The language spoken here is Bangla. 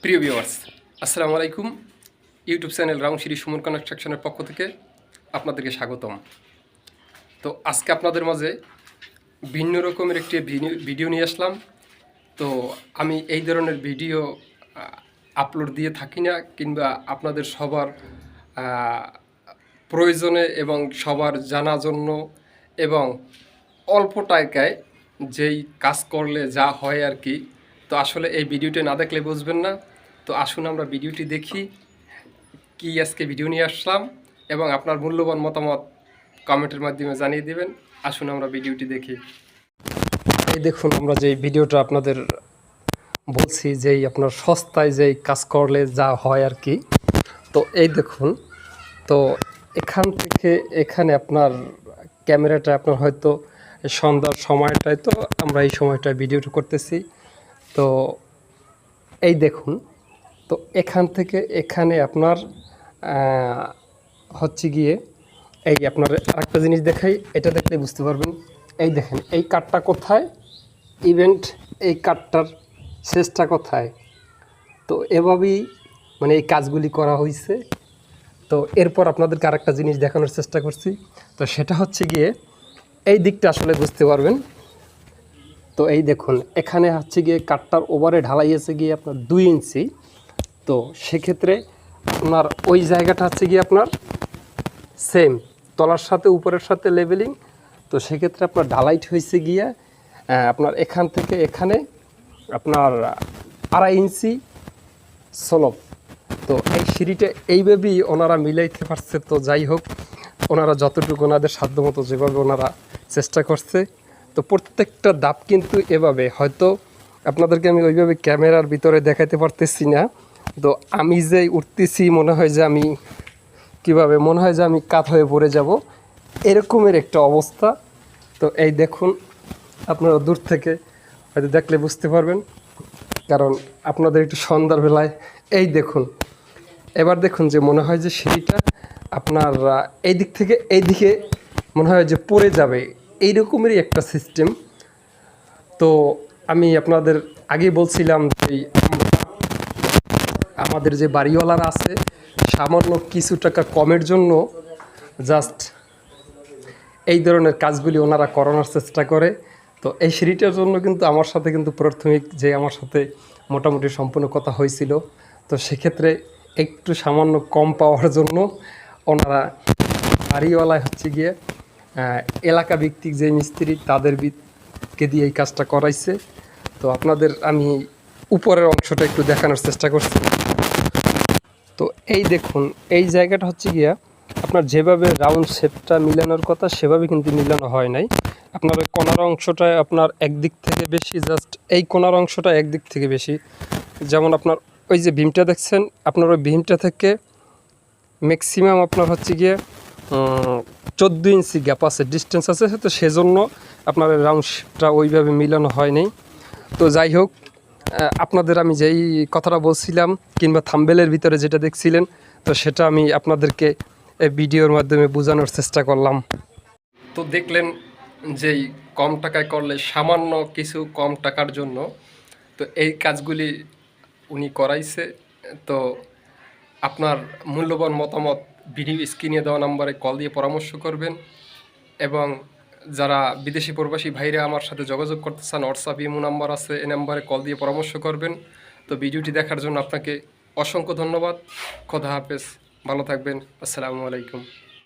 প্রিয় ভিউয়ার্স, আসসালামু আলাইকুম। ইউটিউব চ্যানেল রাউন্ড সিরি সুমন কনস্ট্রাকশনের পক্ষ থেকে আপনাদেরকে স্বাগতম। তো আজকে আপনাদের মাঝে ভিন্ন রকমের একটি ভিডিও নিয়ে আসলাম। তো আমি এই ধরনের ভিডিও আপলোড দিয়ে থাকি না, কিংবা আপনাদের সবার প্রয়োজনে এবং সবার জানার জন্য, এবং অল্প টাকায় যেই কাজ করলে যা হয় আর কি। তো আসলে এই ভিডিওটি না দেখলে বুঝবেন না। তো আসুন আমরা ভিডিওটি দেখি, কি আজকে ভিডিও নিয়ে আসলাম, এবং আপনার মূল্যবান মতামত কমেন্টের মাধ্যমে জানিয়ে দেবেন। আসুন আমরা ভিডিওটি দেখি। এই দেখুন, আমরা যে ভিডিওটা আপনাদের বলছি, যেই আপনার সস্তায় যেই কাজ করলে যা হয় আর কি। তো এই দেখুন, তো এখান থেকে এখানে আপনার ক্যামেরাটা আপনার হয়তো সন্ধ্যার সময়টায়, তো আমরা এই সময়টায় ভিডিওটা করতেছি। তো এই দেখুন, তো এখান থেকে এখানে আপনার হচ্ছে গিয়ে এই আপনার আরেকটা জিনিস দেখাই, এটা দেখলে বুঝতে পারবেন। এই দেখেন, এই কাঠটা কোথায়, ইভেন্ট এই কাঠটার শেষটা কোথায়। তো এভাবেই মানে এই কাজগুলি করা হয়েছে। তো এরপর আপনাদেরকে আরেকটা জিনিস দেখানোর চেষ্টা করছি। তো সেটা হচ্ছে গিয়ে এই দিকটা আসলে বুঝতে পারবেন। তো এই দেখুন, এখানে হচ্ছে গিয়ে কাঠটার ওভারে ঢালাই আছে গিয়ে আপনার 2 ইঞ্চি। তো সেক্ষেত্রে আপনার ওই জায়গাটা হচ্ছে গিয়ে আপনার সেম তলার সাথে উপরের সাথে লেভেলিং। তো সেক্ষেত্রে আপনার ঢালাইট হয়েছে গিয়ে আপনার এখান থেকে এখানে আপনার 2.5 ইঞ্চি সলব। তো এই সিঁড়িটা এইভাবেই ওনারা মিলাইতে পারছে। তো যাই হোক, ওনারা যতটুকু ওনাদের সাধ্যমতো যেভাবে ওনারা চেষ্টা করছে। তো প্রত্যেকটা ধাপ কিন্তু এভাবে, হয়তো আপনাদেরকে আমি ওইভাবে ক্যামেরার ভিতরে দেখাতে পারতেছি না। তো আমি যে উঠতেছি মনে হয় যে আমি কীভাবে, মনে হয় যে আমি কাত হয়ে পড়ে যাব, এরকমের একটা অবস্থা। তো এই দেখুন, আপনারা দূর থেকে হয়তো দেখলে বুঝতে পারবেন, কারণ আপনাদের একটু সন্ধ্যার বেলায়। এই দেখুন, এবার দেখুন যে মনে হয় যে সিঁড়িটা আপনার এই দিক থেকে এই দিকে মনে হয় যে পড়ে যাবে, এইরকমেরই একটা সিস্টেম। তো আমি আপনাদের আগেই বলছিলাম যে আমাদের যে বাড়িওয়ালারা আছে, সামান্য কিছু টাকা কমের জন্য জাস্ট এই ধরনের কাজগুলি ওনারা করানোর চেষ্টা করে। তো এই সিঁড়িটার জন্য কিন্তু আমার সাথে কিন্তু প্রাথমিক যে আমার সাথে মোটামুটি সম্পূর্ণ কথা হয়েছিল। তো সেক্ষেত্রে একটু সামান্য কম পাওয়ার জন্য ওনারা বাড়িওয়ালায় হচ্ছে গিয়ে এলাকা ভিত্তিক যে মিস্ত্রি তাদেরকে দিয়ে এই কাজটা করাইছে। তো আপনাদের আমি উপরের অংশটা একটু দেখানোর চেষ্টা করছি। তো এই দেখুন, এই জায়গাটা হচ্ছে গিয়া আপনার যেভাবে রাউন্ড শেপটা মিলানোর কথা সেভাবে কিন্তু মিলানো হয় নাই। আপনার ওই কোণার অংশটায় আপনার একদিক থেকে বেশি, জাস্ট এই কোণার অংশটা একদিক থেকে বেশি। যেমন আপনার ওই যে বিমটা দেখছেন, আপনার ওই বিমটা থেকে ম্যাক্সিমাম আপনার হচ্ছে গিয়ে 14 ইঞ্চি গ্যাপ আছে, ডিস্টেন্স আছে। তো সেজন্য আপনার রাউন্ড শেপটা ওইভাবে মিলানো হয় নাই। তো যাই হোক, আপনাদের আমি যেই কথাটা বলছিলাম, কিংবা থাম্বেলের ভিতরে যেটা দেখছিলেন, তো সেটা আমি আপনাদেরকে ভিডিওর মাধ্যমে বোঝানোর চেষ্টা করলাম। তো দেখলেন যেই কম টাকায় করলে সামান্য কিছু কম টাকার জন্য তো এই কাজগুলি উনি করাইছে। তো আপনার মূল্যবান মতামত ভিডিও স্ক্রিনে দেওয়া নাম্বারে কল দিয়ে পরামর্শ করবেন। এবং যারা বিদেশি প্রবাসী ভাইরা আমার সাথে যোগাযোগ করতে চান, হোয়াটসঅ্যাপ ইমো নাম্বার আছে, এই নাম্বারে কল দিয়ে পরামর্শ করবেন। তো ভিডিওটি দেখার জন্য আপনাকে অসংখ্য ধন্যবাদ। খোদা হাফেজ, ভালো থাকবেন। আসসালামু আলাইকুম।